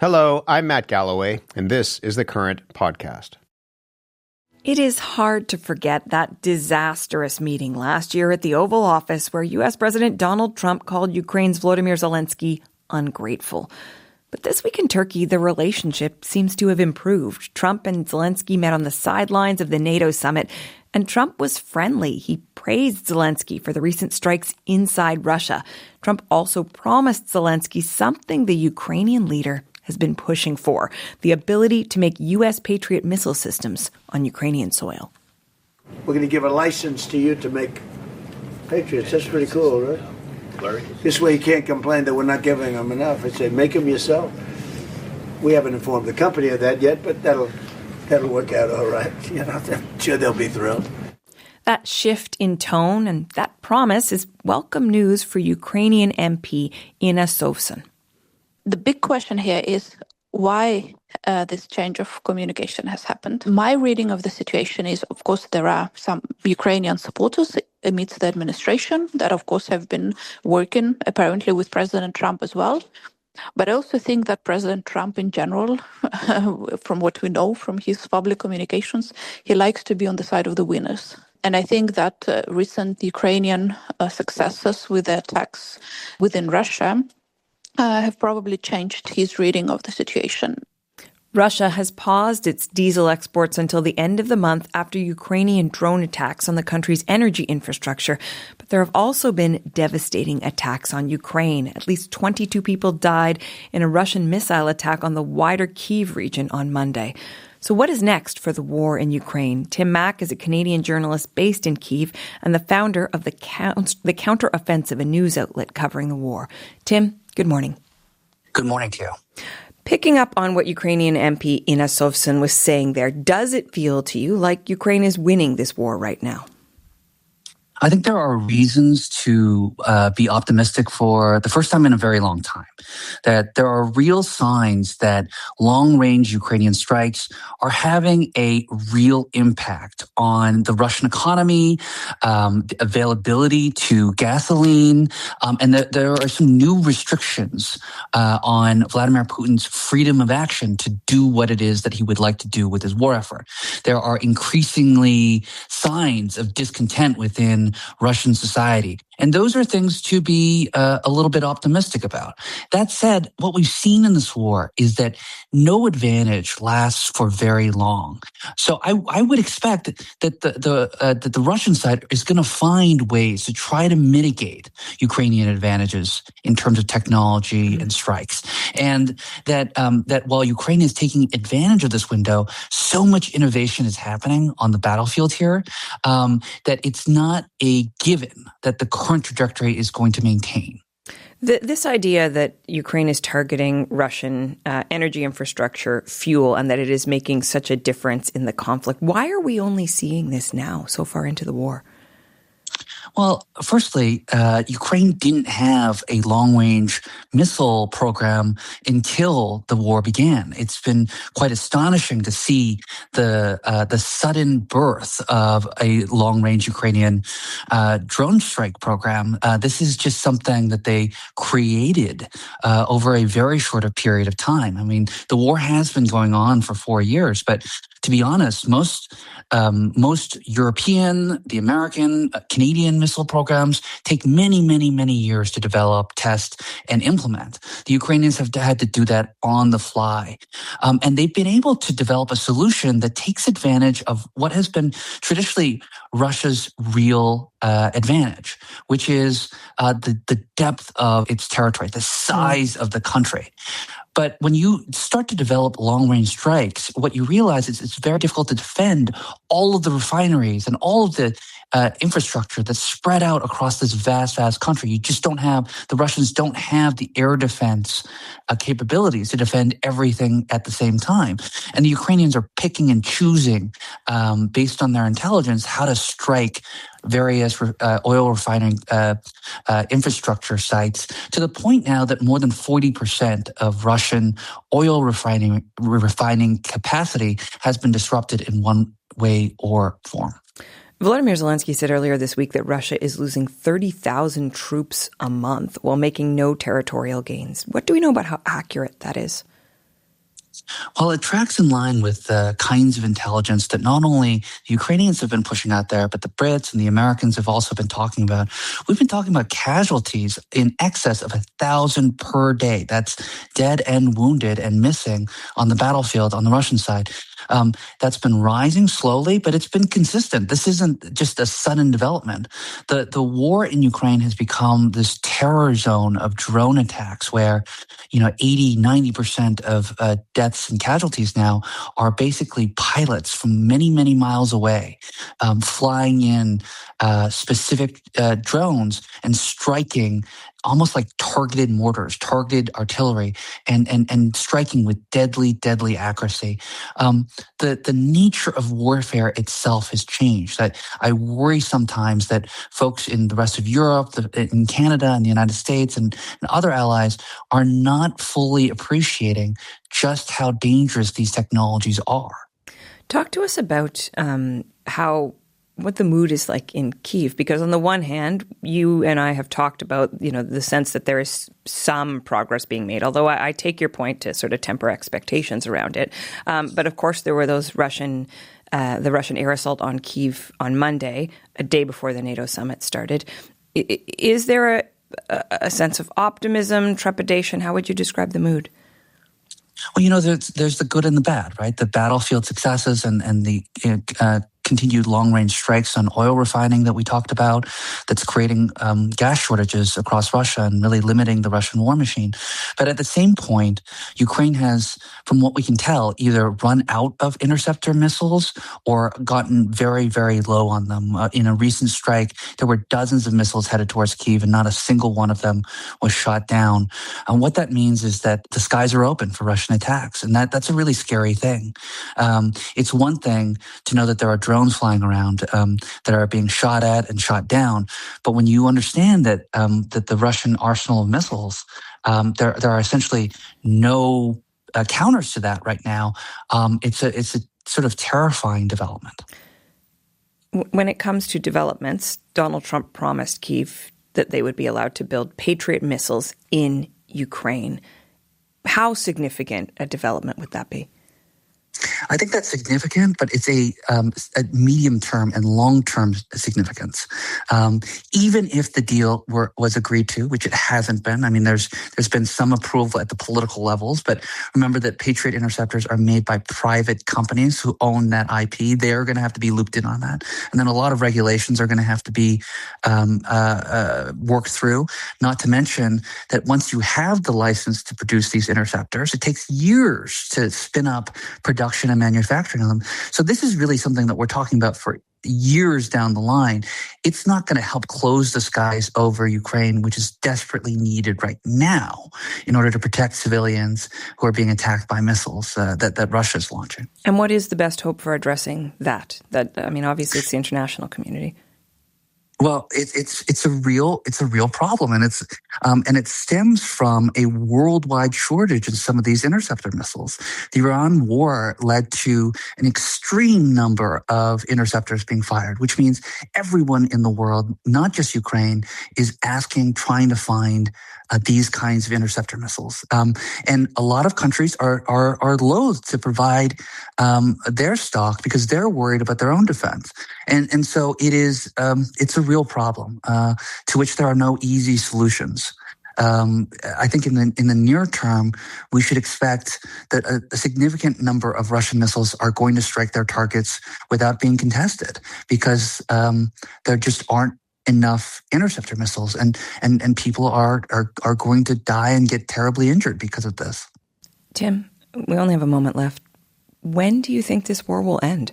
Hello, I'm Matt Galloway, and this is the Current Podcast. It is hard to forget that disastrous meeting last year at the Oval Office where U.S. President Donald Trump called Ukraine's Volodymyr Zelensky ungrateful. But this week in Turkey, the relationship seems to have improved. Trump and Zelensky met on the sidelines of the NATO summit, and Trump was friendly. He praised Zelensky for the recent strikes inside Russia. Trump also promised Zelensky something the Ukrainian leader has been pushing for, the ability to make U.S. Patriot missile systems on Ukrainian soil. We're going to give a license to you to make Patriots. That's pretty cool, right? This way you can't complain that we're not giving them enough. I say, make them yourself. We haven't informed the company of that yet, but that'll work out all right. I'm sure they'll be thrilled. That shift in tone and that promise is welcome news for Ukrainian MP Inna Sovsun. The big question here is why this change of communication has happened. My reading of the situation is, of course, there are some Ukrainian supporters amidst the administration that, of course, have been working apparently with President Trump as well. But I also think that President Trump in general, from what we know from his public communications, he likes to be on the side of the winners. And I think that recent Ukrainian successes with the attacks within Russia have probably changed his reading of the situation. Russia has paused its diesel exports until the end of the month after Ukrainian drone attacks on the country's energy infrastructure. But there have also been devastating attacks on Ukraine. At least 22 people died in a Russian missile attack on the wider Kyiv region on Monday. So what is next for the war in Ukraine? Tim Mak is a Canadian journalist based in Kyiv and the founder of the Counteroffensive, a news outlet covering the war. Tim, good morning. Good morning to you. Picking up on what Ukrainian MP Inna Sovsun was saying there, does it feel to you like Ukraine is winning this war right now? I think there are reasons to be optimistic for the first time in a very long time, that there are real signs that long-range Ukrainian strikes are having a real impact on the Russian economy, the availability to gasoline, and that there are some new restrictions on Vladimir Putin's freedom of action to do what it is that he would like to do with his war effort. There are increasingly signs of discontent within Russian society. And those are things to be a little bit optimistic about. That said, what we've seen in this war is that no advantage lasts for very long. So I would expect that the Russian side is going to find ways to try to mitigate Ukrainian advantages in terms of technology and strikes. And that while Ukraine is taking advantage of this window, so much innovation is happening on the battlefield here that it's not a given that the current trajectory is going to maintain. This idea that Ukraine is targeting Russian energy infrastructure, fuel, and that it is making such a difference in the conflict, why are we only seeing this now, so far into the war? Well, firstly, Ukraine didn't have a long-range missile program until the war began. It's been quite astonishing to see the sudden birth of a long-range Ukrainian drone strike program. This is just something that they created over a very short period of time. I mean, the war has been going on for 4 years, but to be honest, most European, the American, Canadian missile programs take many, many, many years to develop, test, and implement. The Ukrainians have had to do that on the fly. And they've been able to develop a solution that takes advantage of what has been traditionally Russia's real advantage, which is the depth of its territory, the size of the country. But when you start to develop long-range strikes, what you realize is it's very difficult to defend all of the refineries and all of the infrastructure that's spread out across this vast, vast country. You just don't have, the Russians don't have the air defense capabilities to defend everything at the same time. And the Ukrainians are picking and choosing, based on their intelligence, how to strike various oil refining infrastructure sites, to the point now that more than 40% of Russian oil refining capacity has been disrupted in one way or form. Volodymyr Zelensky said earlier this week that Russia is losing 30,000 troops a month while making no territorial gains. What do we know about how accurate that is? Well, it tracks in line with the kinds of intelligence that not only the Ukrainians have been pushing out there, but the Brits and the Americans have also been talking about. We've been talking about casualties in excess of 1,000 per day. That's dead and wounded and missing on the battlefield on the Russian side. That's been rising slowly, but it's been consistent. This isn't just a sudden development. The war in Ukraine has become this terror zone of drone attacks where, 80, 90% of deaths and casualties now are basically pilots from many, many miles away, flying in specific drones and striking almost like targeted mortars, targeted artillery, and striking with deadly accuracy. The nature of warfare itself has changed. I worry sometimes that folks in the rest of Europe, in Canada and the United States and other allies are not fully appreciating just how dangerous these technologies are. Talk to us about what the mood is like in Kyiv, because on the one hand, you and I have talked about, the sense that there is some progress being made, although I take your point to sort of temper expectations around it. But of course, there were those the Russian air assault on Kyiv on Monday, a day before the NATO summit started. Is there a sense of optimism, trepidation? How would you describe the mood? Well, there's the good and the bad, right? The battlefield successes and the continued long-range strikes on oil refining that we talked about that's creating gas shortages across Russia and really limiting the Russian war machine. But at the same point, Ukraine has, from what we can tell, either run out of interceptor missiles or gotten very, very low on them. In a recent strike, there were dozens of missiles headed towards Kyiv and not a single one of them was shot down. And what that means is that the skies are open for Russian attacks. And that's a really scary thing. It's one thing to know that there are drones flying around that are being shot at and shot down. But when you understand that the Russian arsenal of missiles, there are essentially no counters to that right now, it's a sort of terrifying development. When it comes to developments, Donald Trump promised Kyiv that they would be allowed to build Patriot missiles in Ukraine. How significant a development would that be? I think that's significant, but it's a medium-term and long-term significance. Even if the deal was agreed to, which it hasn't been. I mean, there's been some approval at the political levels, but remember that Patriot interceptors are made by private companies who own that IP. They're going to have to be looped in on that, and then a lot of regulations are going to have to be worked through. Not to mention that once you have the license to produce these interceptors, it takes years to spin up production and manufacturing of them. So this is really something that we're talking about for years down the line. It's not going to help close the skies over Ukraine, which is desperately needed right now in order to protect civilians who are being attacked by missiles that Russia's launching. And what is the best hope for addressing that? Obviously it's the international community. Well, it's a real problem, and it stems from a worldwide shortage in some of these interceptor missiles. The Iran war led to an extreme number of interceptors being fired, which means everyone in the world, not just Ukraine, is trying to find these kinds of interceptor missiles. And a lot of countries are loath to provide their stock because they're worried about their own defense. And so it's a real problem to which there are no easy solutions. I think in the near term, we should expect that a significant number of Russian missiles are going to strike their targets without being contested because there just aren't enough interceptor missiles, and people are going to die and get terribly injured because of this. Tim, we only have a moment left. When do you think this war will end?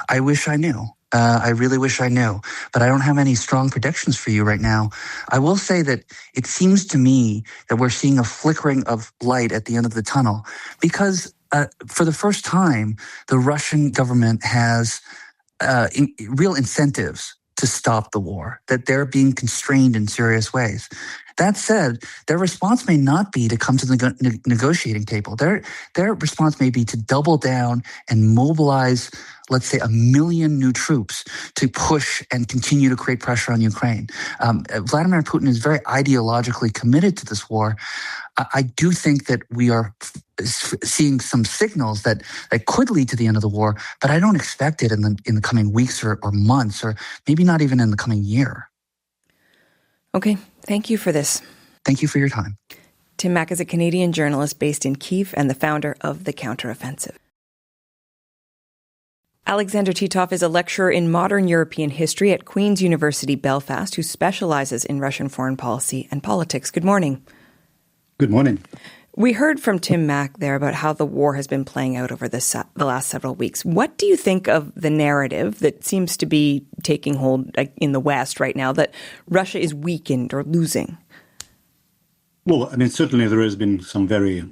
I wish I knew. I really wish I knew, but I don't have any strong predictions for you right now. I will say that it seems to me that we're seeing a flickering of light at the end of the tunnel because for the first time, the Russian government has real incentives to stop the war, that they're being constrained in serious ways. That said, their response may not be to come to the negotiating table. Their response may be to double down and mobilize, let's say, 1 million new troops to push and continue to create pressure on Ukraine. Vladimir Putin is very ideologically committed to this war. I do think that we are seeing some signals that could lead to the end of the war, but I don't expect it in the coming weeks or months, or maybe not even in the coming year. Okay, thank you for this. Thank you for your time. Tim Mak is a Canadian journalist based in Kyiv and the founder of The Counteroffensive. Alexander Titov is a lecturer in modern European history at Queen's University Belfast who specializes in Russian foreign policy and politics. Good morning. Good morning. We heard from Tim Mak there about how the war has been playing out over the last several weeks. What do you think of the narrative that seems to be taking hold in the West right now that Russia is weakened or losing? Well, I mean, certainly there has been some very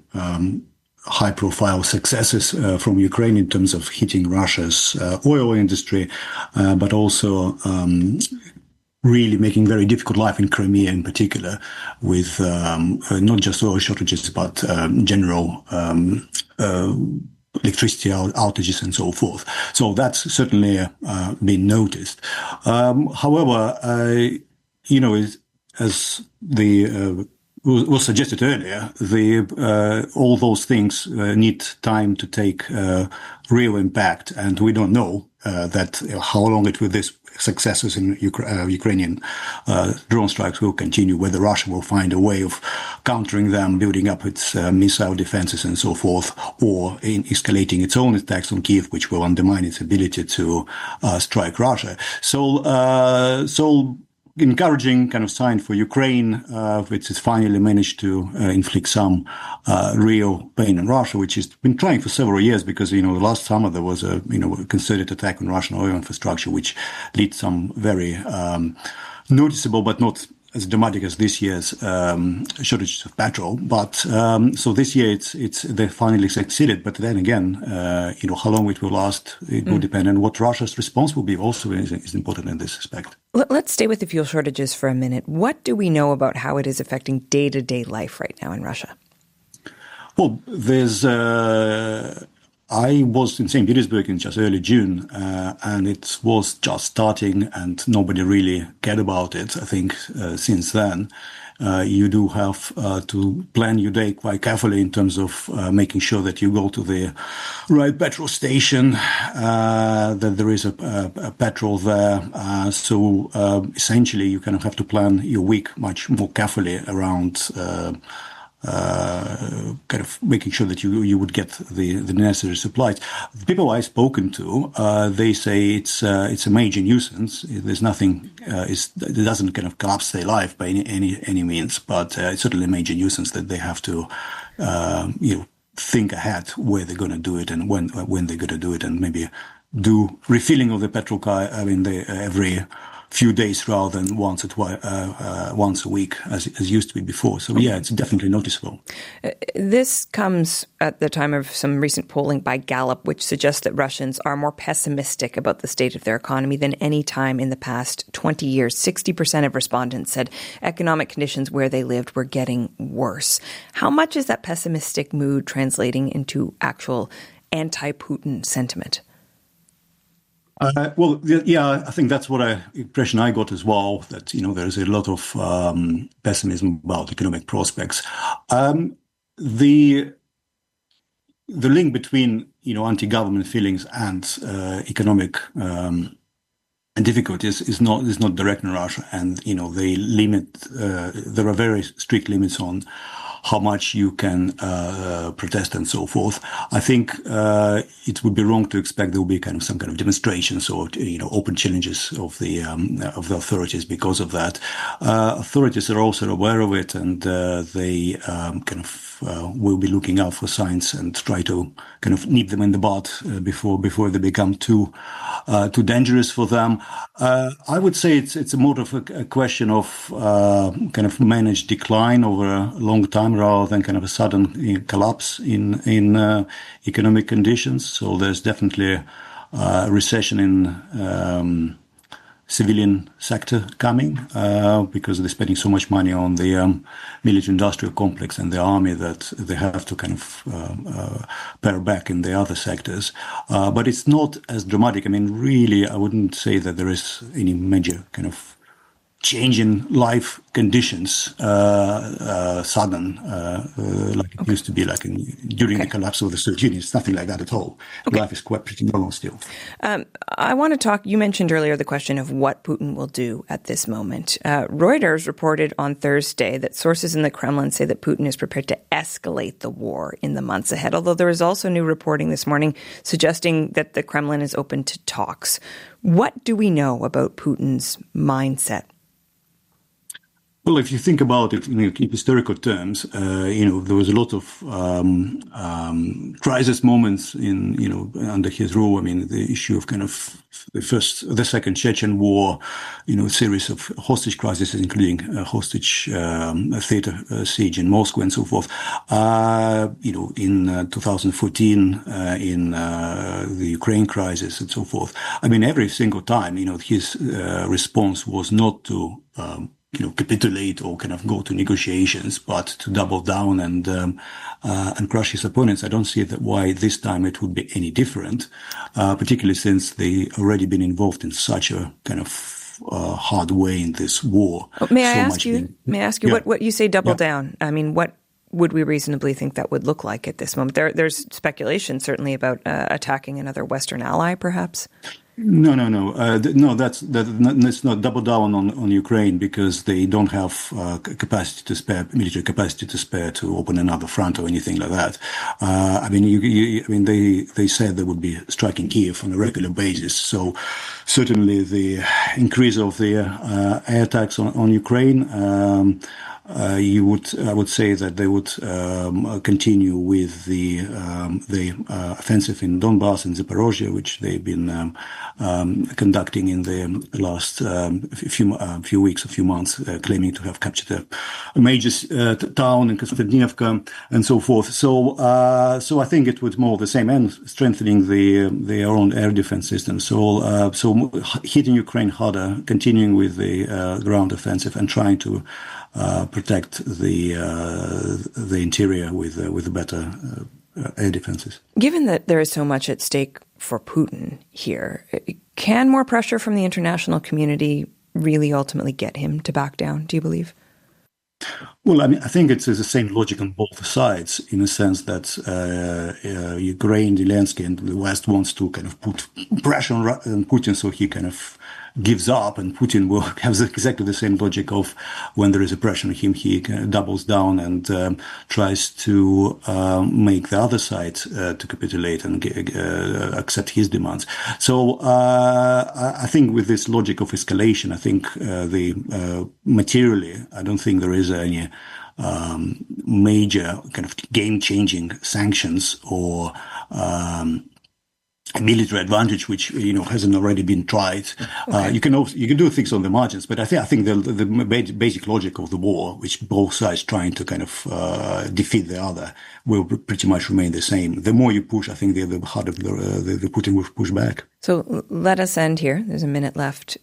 high-profile successes from Ukraine in terms of hitting Russia's oil industry, but also really making very difficult life in Crimea in particular, with not just oil shortages, but general electricity outages and so forth. So that's certainly been noticed. However, as the was suggested earlier, all those things need time to take real impact, and we don't know how long this successes in Ukrainian drone strikes will continue, whether Russia will find a way of countering them, building up its missile defenses and so forth, or in escalating its own attacks on Kyiv, which will undermine its ability to strike Russia. So encouraging kind of sign for Ukraine, which has finally managed to inflict some real pain on Russia, which has been trying for several years, because, last summer there was a concerted attack on Russian oil infrastructure, which led some very noticeable but not as dramatic as this year's shortage of petrol. But so this year they finally succeeded. But then again, how long it will last, it will depend on what Russia's response will be. Also, is important in this respect. Let's stay with the fuel shortages for a minute. What do we know about how it is affecting day-to-day life right now in Russia? Well, I was in St. Petersburg in just early June, and it was just starting, and nobody really cared about it. I think since then, you do have to plan your day quite carefully in terms of making sure that you go to the right petrol station, that there is a petrol there. So essentially, you kind of have to plan your week much more carefully around kind of making sure that you would get the necessary supplies. The people I've spoken to, they say it's a major nuisance. There's nothing, it doesn't kind of collapse their life by any means, but it's certainly a major nuisance that they have to, think ahead where they're going to do it and when they're going to do it, and maybe do refilling of the petrol car. I mean, every few days rather than once a week as used to be before. So yeah, it's definitely noticeable. This comes at the time of some recent polling by Gallup, which suggests that Russians are more pessimistic about the state of their economy than any time in the past 20 years. 60% of respondents said economic conditions where they lived were getting worse. How much is that pessimistic mood translating into actual anti-Putin sentiment? Well, yeah, I think that's what impression I got as well, that, there's a lot of pessimism about economic prospects. The link between, anti-government feelings and economic difficulties is not direct in Russia. And, they limit, there are very strict limits on how much you can protest and so forth. I think it would be wrong to expect there will be some kind of demonstrations or open challenges of the authorities because of that. Authorities are also aware of it, and they will be looking out for signs and try to nip them in the bud before they become too dangerous for them. I would say it's more of a question of managed decline over a long time, rather than a sudden collapse in economic conditions. So there's definitely a recession in civilian sector coming because they're spending so much money on the military-industrial complex and the army that they have to pare back in the other sectors. But it's not as dramatic. I mean, really, I wouldn't say that there is any major changing life conditions sudden, like it used to be like during the collapse of the Soviet Union. It's nothing like that at all. Life is quite pretty normal still. I want to talk, you mentioned earlier the question of what Putin will do at this moment. Reuters reported on Thursday that sources in the Kremlin say that Putin is prepared to escalate the war in the months ahead, although there is also new reporting this morning suggesting that the Kremlin is open to talks. What do we know about Putin's mindset? Well, if you think about it in historical terms, there was a lot of crisis moments under his rule. I mean, the issue of kind of the second Chechen war, a series of hostage crises, including hostage theater siege in Moscow and so forth. In 2014, in the Ukraine crisis and so forth. I mean, every single time, his response was not to capitulate or kind of go to negotiations, but to double down and crush his opponents. I don't see why this time it would be any different, particularly since they already been involved in such a kind of hard way in this war. May I ask you what you say double down? I mean, what would we reasonably think that would look like at this moment? There's speculation certainly about attacking another Western ally, perhaps. No. That's not double down on Ukraine, because they don't have military capacity to spare to open another front or anything like that. They said they would be striking Kyiv on a regular basis. So certainly the increase of the air attacks on Ukraine. I would say that they would continue with the offensive in Donbass and Zaporozhye, which they've been conducting in the last few weeks, a few months, claiming to have captured a major town in Konstantinivka and so forth. So I think it would more the same, and strengthening their own air defense system. So hitting Ukraine harder, continuing with the ground offensive, and trying to protect the interior with better air defenses. Given that there is so much at stake for Putin here, can more pressure from the international community really ultimately get him to back down, do you believe? Well, I think it's the same logic on both sides, in a sense that Ukraine, Zelensky, and the West wants to kind of put pressure on Putin so he kind of gives up, and Putin will have exactly the same logic of when there is a pressure on him, he doubles down and tries to make the other side to capitulate and accept his demands. So I think with this logic of escalation, I think materially, I don't think there is any major kind of game-changing sanctions or a military advantage, which hasn't already been tried. Okay. You can do things on the margins, but I think the basic logic of the war, which both sides trying to kind of defeat the other, will pretty much remain the same. The more you push, I think the harder the Putin will push back. So let us end here. There's a minute left.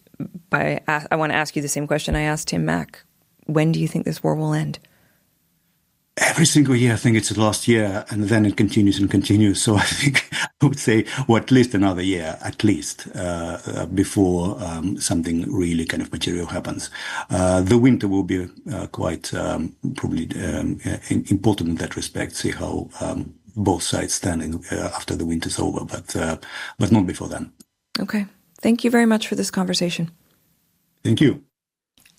I want to ask you the same question I asked Tim Mak. When do you think this war will end? Every single year, I think it's the last year, and then it continues and continues. So I think I would say, at least another year, before something really kind of material happens. The winter will be quite probably important in that respect. See how both sides stand after the winter's over, but not before then. Okay. Thank you very much for this conversation. Thank you.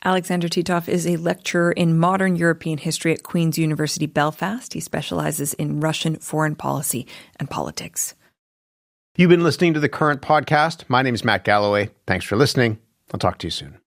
Alexander Titov is a lecturer in modern European history at Queen's University Belfast. He specializes in Russian foreign policy and politics. You've been listening to The Current podcast. My name is Matt Galloway. Thanks for listening. I'll talk to you soon.